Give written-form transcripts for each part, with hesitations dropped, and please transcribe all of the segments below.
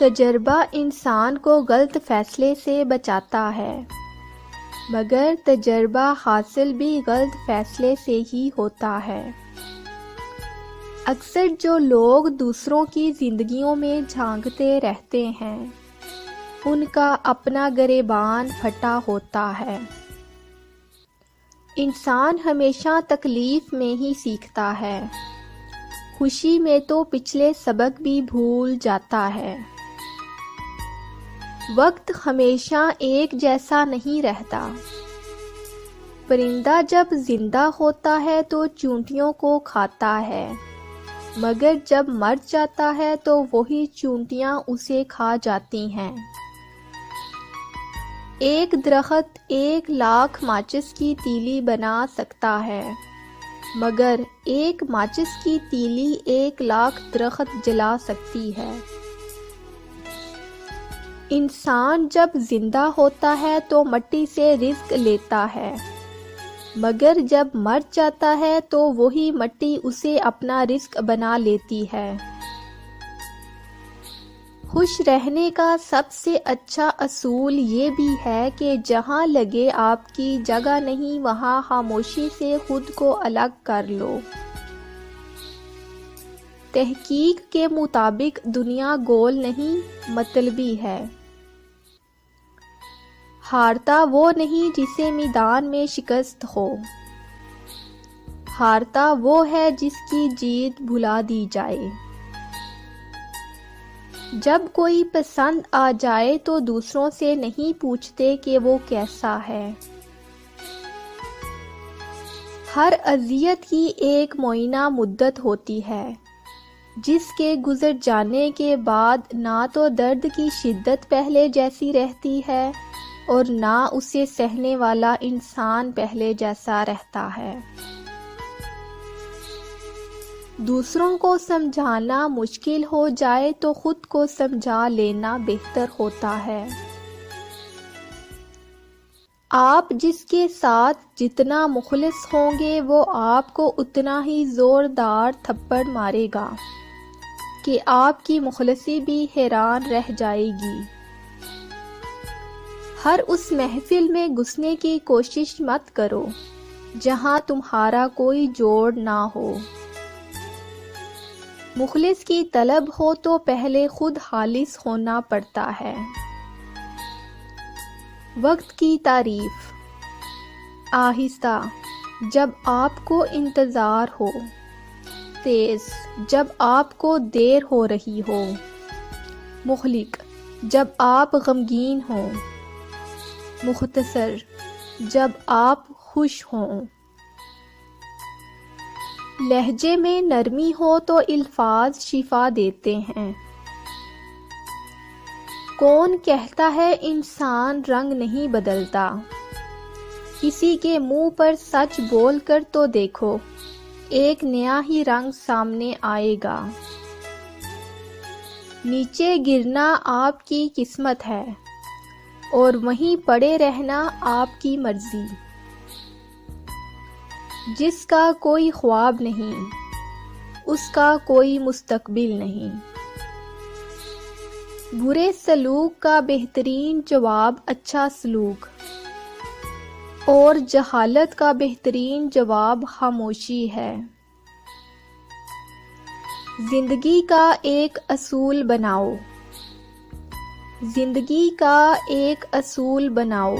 تجربہ انسان کو غلط فیصلے سے بچاتا ہے، مگر تجربہ حاصل بھی غلط فیصلے سے ہی ہوتا ہے۔ اکثر جو لوگ دوسروں کی زندگیوں میں جھانکتے رہتے ہیں، ان کا اپنا گریبان پھٹا ہوتا ہے۔ انسان ہمیشہ تکلیف میں ہی سیکھتا ہے، خوشی میں تو پچھلے سبق بھی بھول جاتا ہے۔ وقت ہمیشہ ایک جیسا نہیں رہتا۔ پرندہ جب زندہ ہوتا ہے تو چونٹیوں کو کھاتا ہے، مگر جب مر جاتا ہے تو وہی چونٹیاں اسے کھا جاتی ہیں۔ ایک درخت 1,00,000 ماچس کی تیلی بنا سکتا ہے، مگر ایک ماچس کی تیلی 1,00,000 درخت جلا سکتی ہے۔ انسان جب زندہ ہوتا ہے تو مٹی سے رزق لیتا ہے، مگر جب مر جاتا ہے تو وہی مٹی اسے اپنا رزق بنا لیتی ہے۔ خوش رہنے کا سب سے اچھا اصول یہ بھی ہے کہ جہاں لگے آپ کی جگہ نہیں، وہاں خاموشی سے خود کو الگ کر لو۔ تحقیق کے مطابق دنیا گول نہیں، مطلبی ہے۔ ہارتا وہ نہیں جسے میدان میں شکست ہو، ہارتا وہ ہے جس کی جیت بھلا دی جائے۔ جب کوئی پسند آ جائے تو دوسروں سے نہیں پوچھتے کہ وہ کیسا ہے۔ ہر اذیت کی ایک معینہ مدت ہوتی ہے، جس کے گزر جانے کے بعد نہ تو درد کی شدت پہلے جیسی رہتی ہے اور نہ اسے سہنے والا انسان پہلے جیسا رہتا ہے۔ دوسروں کو سمجھانا مشکل ہو جائے تو خود کو سمجھا لینا بہتر ہوتا ہے۔ آپ جس کے ساتھ جتنا مخلص ہوں گے وہ آپ کو اتنا ہی زوردار تھپڑ مارے گا کہ آپ کی مخلصی بھی حیران رہ جائے گی۔ ہر اس محفل میں گھسنے کی کوشش مت کرو جہاں تمہارا کوئی جوڑ نہ ہو۔ مخلص کی طلب ہو تو پہلے خود خالص ہونا پڑتا ہے۔ وقت کی تعریف: آہستہ جب آپ کو انتظار ہو، تیز جب آپ کو دیر ہو رہی ہو، مخلق جب آپ غمگین ہوں، مختصر جب آپ خوش ہوں۔ لہجے میں نرمی ہو تو الفاظ شفا دیتے ہیں۔ کون کہتا ہے انسان رنگ نہیں بدلتا؟ کسی کے منہ پر سچ بول کر تو دیکھو، ایک نیا ہی رنگ سامنے آئے گا۔ نیچے گرنا آپ کی قسمت ہے اور وہیں پڑے رہنا آپ کی مرضی۔ جس کا کوئی خواب نہیں، اس کا کوئی مستقبل نہیں۔ برے سلوک کا بہترین جواب اچھا سلوک، اور جہالت کا بہترین جواب خاموشی ہے۔ زندگی کا ایک اصول بناؤ، زندگی کا ایک اصول بناؤ،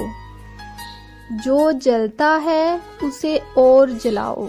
جو جلتا ہے اسے اور جلاؤ۔